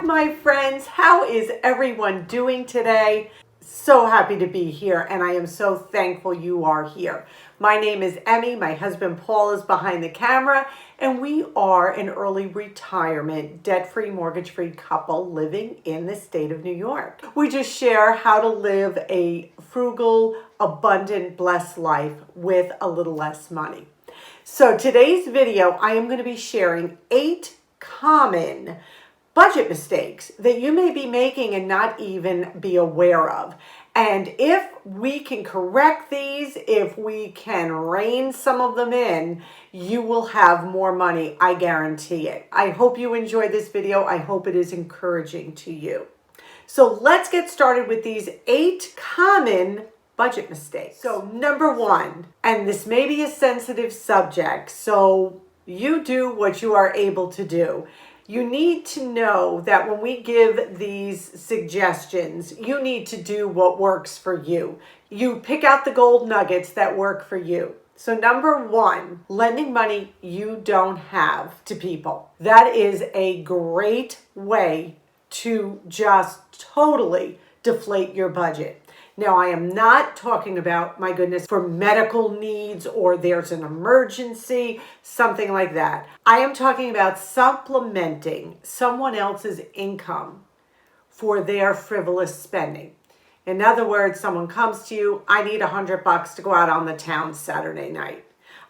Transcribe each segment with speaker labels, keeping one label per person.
Speaker 1: back, my friends. How is everyone doing today? So happy to be here, and I am so thankful you are here. My name is Emmy. My husband Paul is behind the camera, and we are an early retirement, debt-free, mortgage-free couple living in the state of New York. We just share how to live a frugal, abundant, blessed life with a little less money. So today's video, I am going to be sharing 8 common budget mistakes that you may be making and not even be aware of. And if we can correct these, if we can rein some of them in, you will have more money. I guarantee it. I hope you enjoy this video. I hope it is encouraging to you. So let's get started with these 8 common budget mistakes. So number 1, and this may be a sensitive subject, so you do what you are able to do. You need to know that when we give these suggestions, you need to do what works for you. You pick out the gold nuggets that work for you. So number 1, lending money you don't have to people. That is a great way to just totally deflate your budget. Now, I am not talking about, my goodness, for medical needs or there's an emergency, something like that. I am talking about supplementing someone else's income for their frivolous spending. In other words, someone comes to you, I need $100 to go out on the town Saturday night.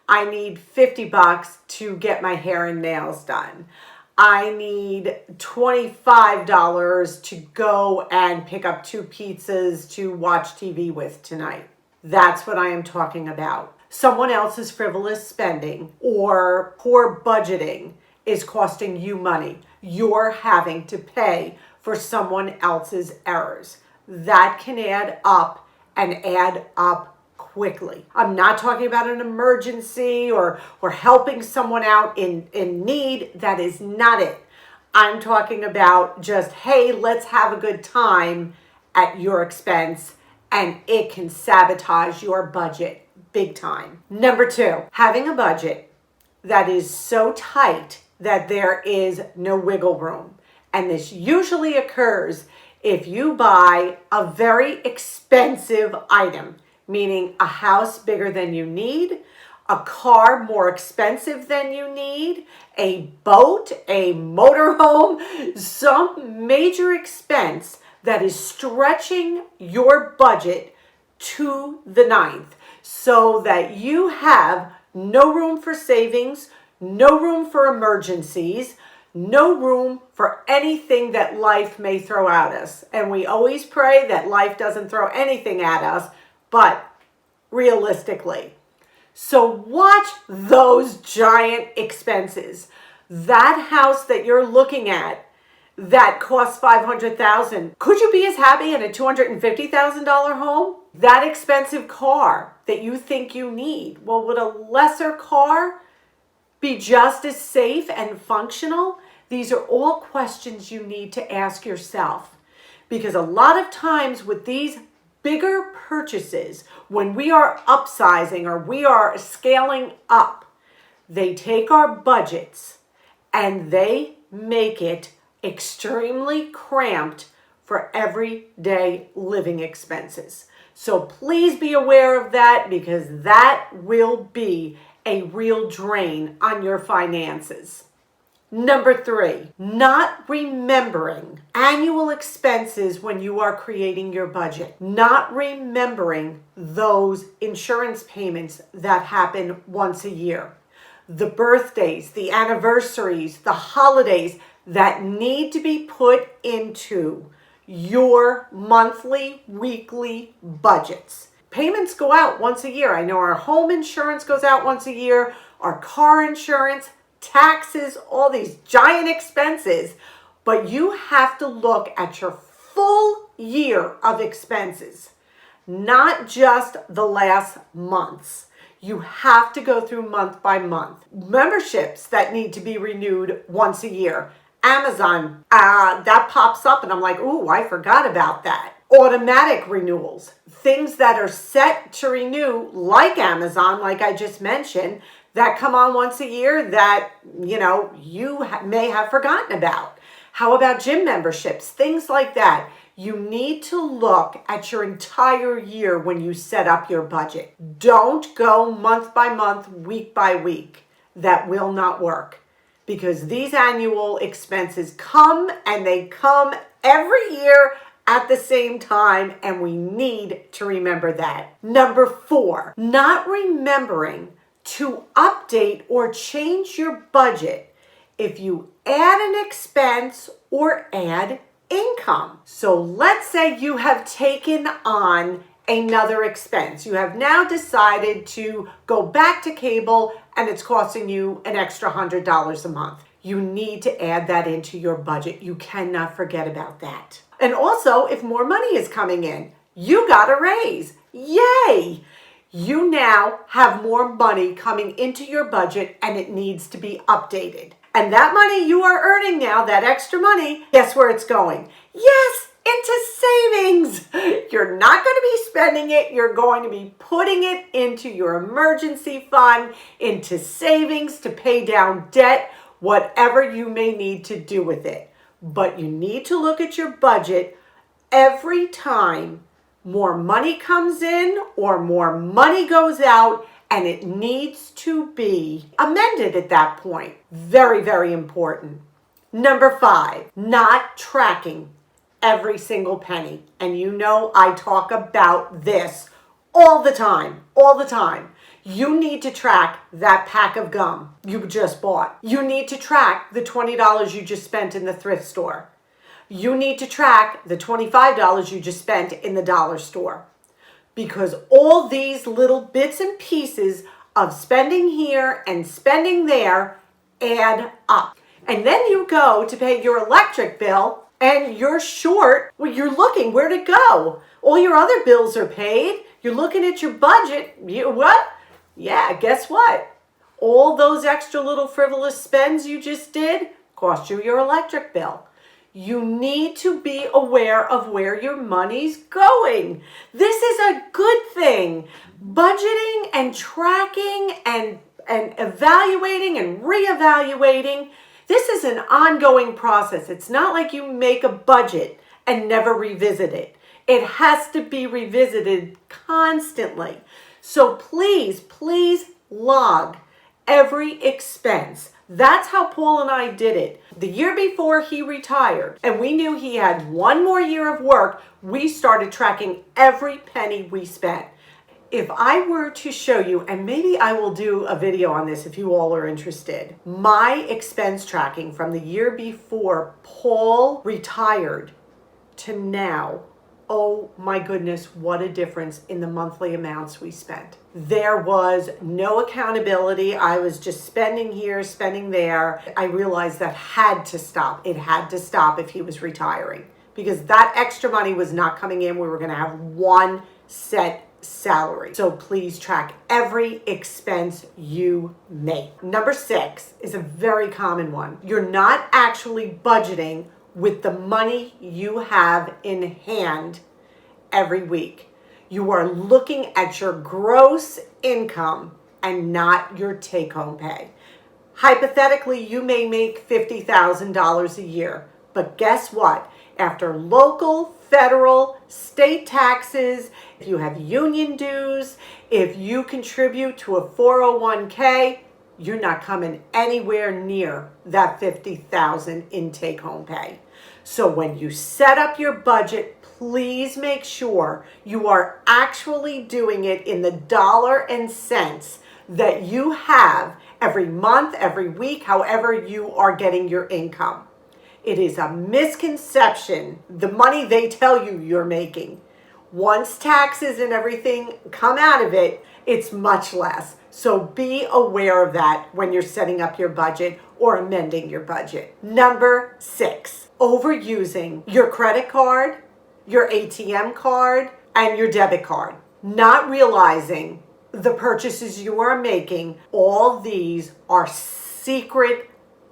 Speaker 1: I need $50 to get my hair and nails done. I need $25 to go and pick up 2 pizzas to watch TV with tonight. That's what I am talking about. Someone else's frivolous spending or poor budgeting is costing you money. You're having to pay for someone else's errors. That can add up and add up quickly. I'm not talking about an emergency or helping someone out in need. That is not it. I'm talking about just, hey, let's have a good time at your expense, and it can sabotage your budget big time. Number 2, having a budget that is so tight that there is no wiggle room. And this usually occurs if you buy a very expensive item, meaning a house bigger than you need, a car more expensive than you need, a boat, a motorhome, some major expense that is stretching your budget to the ninth so that you have no room for savings, no room for emergencies, no room for anything that life may throw at us. And we always pray that life doesn't throw anything at us, but realistically. So watch those giant expenses. That house that you're looking at that costs $500,000, could you be as happy in a $250,000 home? That expensive car that you think you need, well, would a lesser car be just as safe and functional? These are all questions you need to ask yourself, because a lot of times with these bigger purchases, when we are upsizing or we are scaling up, they take our budgets and they make it extremely cramped for everyday living expenses. So please be aware of that, because that will be a real drain on your finances. Number 3, not remembering annual expenses when you are creating your budget. Not remembering those insurance payments that happen once a year. The birthdays, the anniversaries, the holidays that need to be put into your monthly, weekly budgets. Payments go out once a year. I know our home insurance goes out once a year, our car insurance, taxes, all these giant expenses, but you have to look at your full year of expenses, not just the last months. You have to go through month by month. Memberships that need to be renewed once a year. Amazon, that pops up and I'm like, ooh, I forgot about that. Automatic renewals, things that are set to renew, like Amazon, like I just mentioned, that come on once a year that, you may have forgotten about. How about gym memberships? Things like that. You need to look at your entire year when you set up your budget. Don't go month by month, week by week. That will not work, because these annual expenses come, and they come every year at the same time, and we need to remember that. Number 4, not remembering to update or change your budget if you add an expense or add income. So let's say you have taken on another expense. You have now decided to go back to cable, and it's costing you an extra $100 a month. You need to add that into your budget. You cannot forget about that. And also, if more money is coming in, you got a raise. Yay! You now have more money coming into your budget, and it needs to be updated. And that money you are earning now, that extra money, guess where it's going? Yes, into savings. You're not going to be spending it. You're going to be putting it into your emergency fund, into savings to pay down debt, whatever you may need to do with it. But you need to look at your budget every time more money comes in or more money goes out, and it needs to be amended at that point. Very, very important. Number 5, not tracking every single penny. And you know I talk about this all the time, all the time. You need to track that pack of gum you just bought. You need to track the $20 you just spent in the thrift store. You need to track the $25 you just spent in the dollar store. Because all these little bits and pieces of spending here and spending there add up. And then you go to pay your electric bill and you're short. Well, you're looking, where'd it go? All your other bills are paid. You're looking at your budget. What? Yeah, guess what? All those extra little frivolous spends you just did cost you your electric bill. You need to be aware of where your money's going. This is a good thing. Budgeting and tracking and evaluating and reevaluating. This is an ongoing process. It's not like you make a budget and never revisit it. It has to be revisited constantly. So please, please log every expense. That's how Paul and I did it. The year before he retired, and we knew he had one more year of work, we started tracking every penny we spent. If I were to show you, and maybe I will do a video on this if you all are interested, my expense tracking from the year before Paul retired to now, oh my goodness, what a difference in the monthly amounts we spent. There was no accountability. I was just spending here, spending there. I realized that had to stop. It had to stop if he was retiring, because that extra money was not coming in. We were going to have one set salary. So please track every expense you make. Number 6 is a very common one. You're not actually budgeting with the money you have in hand every week. You are looking at your gross income and not your take-home pay. Hypothetically, you may make $50,000 a year, but guess what? After local, federal, state taxes, if you have union dues, if you contribute to a 401k, you're not coming anywhere near that $50,000 in take-home pay. So when you set up your budget, please make sure you are actually doing it in the dollar and cents that you have every month, every week, however you are getting your income. It is a misconception, the money they tell you you're making. Once taxes and everything come out of it, it's much less. So be aware of that when you're setting up your budget or amending your budget. Number 6, overusing your credit card, your ATM card, and your debit card. Not realizing the purchases you are making, all these are secret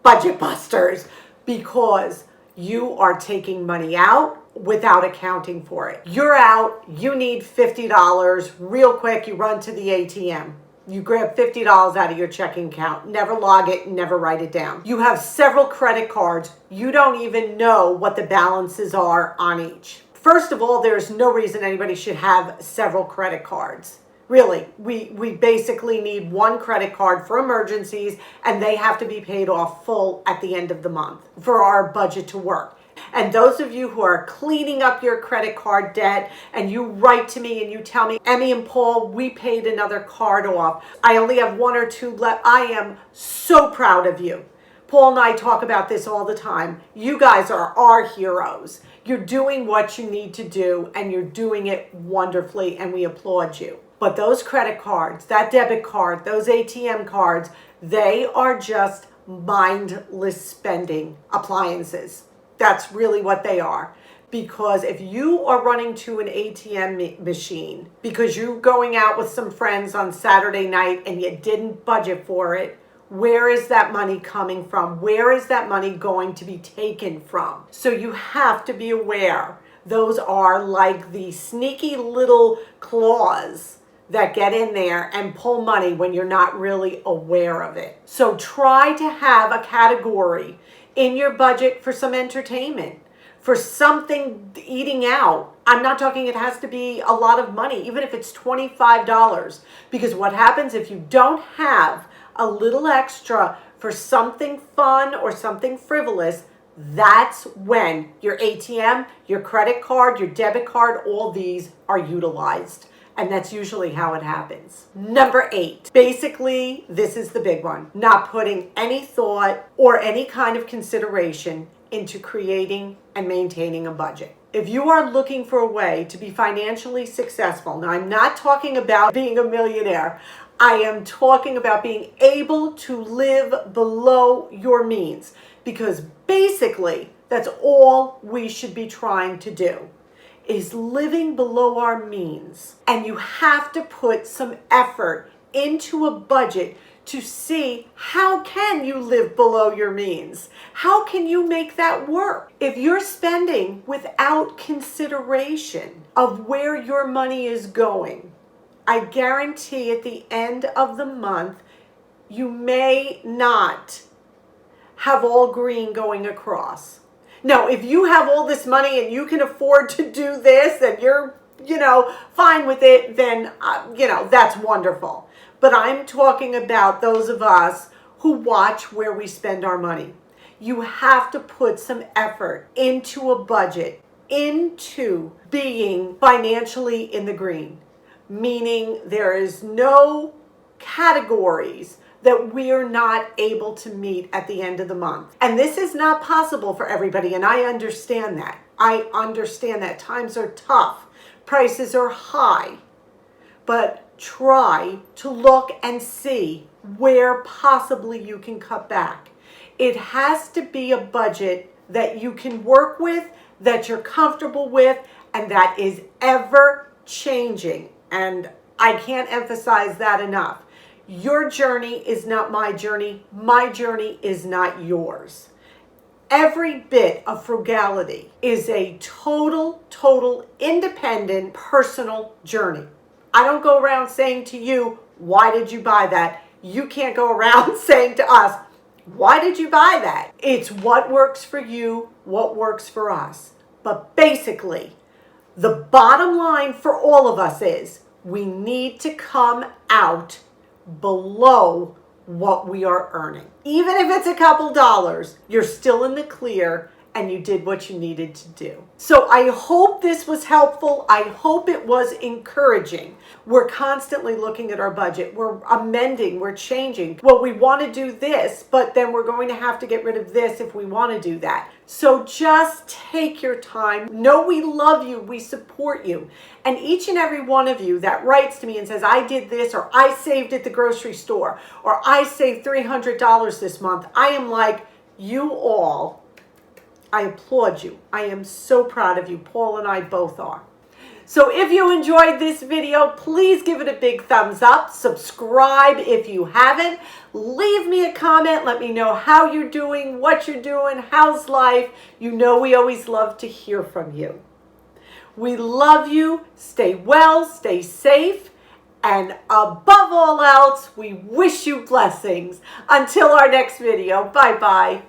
Speaker 1: budget busters, because you are taking money out without accounting for it. You're out, you need $50 real quick, you run to the ATM. You grab $50 out of your checking account, never log it, never write it down. You have several credit cards. You don't even know what the balances are on each. First of all, there's no reason anybody should have several credit cards. Really, we basically need one credit card for emergencies, and they have to be paid off full at the end of the month for our budget to work. And those of you who are cleaning up your credit card debt and you write to me and you tell me, Emmy and Paul, we paid another card off. I only have one or two left. I am so proud of you. Paul and I talk about this all the time. You guys are our heroes. You're doing what you need to do and you're doing it wonderfully, and we applaud you. But those credit cards, that debit card, those ATM cards, they are just mindless spending appliances. That's really what they are. Because if you are running to an ATM machine because you're going out with some friends on Saturday night and you didn't budget for it, where is that money coming from? Where is that money going to be taken from? So you have to be aware. Those are like the sneaky little claws that get in there and pull money when you're not really aware of it. So try to have a category in your budget for some entertainment, for something eating out. I'm not talking it has to be a lot of money, even if it's $25. Because what happens if you don't have a little extra for something fun or something frivolous, that's when your ATM, your credit card, your debit card, all these are utilized. And that's usually how it happens. Number 8, basically, this is the big one. Not putting any thought or any kind of consideration into creating and maintaining a budget. If you are looking for a way to be financially successful, now I'm not talking about being a millionaire. I am talking about being able to live below your means, because basically that's all we should be trying to do, is living below our means. And you have to put some effort into a budget to see how can you live below your means? How can you make that work? If you're spending without consideration of where your money is going, I guarantee at the end of the month, you may not have all green going across. Now, if you have all this money and you can afford to do this and you're, fine with it, then, that's wonderful. But I'm talking about those of us who watch where we spend our money. You have to put some effort into a budget, into being financially in the green, meaning there is no categories that we are not able to meet at the end of the month. And this is not possible for everybody, and I understand that. I understand that times are tough, prices are high, but try to look and see where possibly you can cut back. It has to be a budget that you can work with, that you're comfortable with, and that is ever changing. And I can't emphasize that enough. Your journey is not my journey. My journey is not yours. Every bit of frugality is a total independent personal journey. I don't go around saying to you, why did you buy that? You can't go around saying to us, why did you buy that? It's what works for you, what works for us. But basically, the bottom line for all of us is we need to come out below what we are earning. Even if it's a couple dollars, you're still in the clear and you did what you needed to do. So I hope this was helpful. I hope it was encouraging. We're constantly looking at our budget. We're amending, we're changing. Well, we want to do this, but then we're going to have to get rid of this if we want to do that. So just take your time. Know we love you, we support you. And each and every one of you that writes to me and says, I did this, or I saved at the grocery store, or I saved $300 this month, I am like, you all, I applaud you. I am so proud of you. Paul and I both are. So if you enjoyed this video, please give it a big thumbs up. Subscribe if you haven't. Leave me a comment. Let me know how you're doing, what you're doing, how's life. You know we always love to hear from you. We love you. Stay well, stay safe, And above all else, we wish you blessings. Until our next video, bye-bye.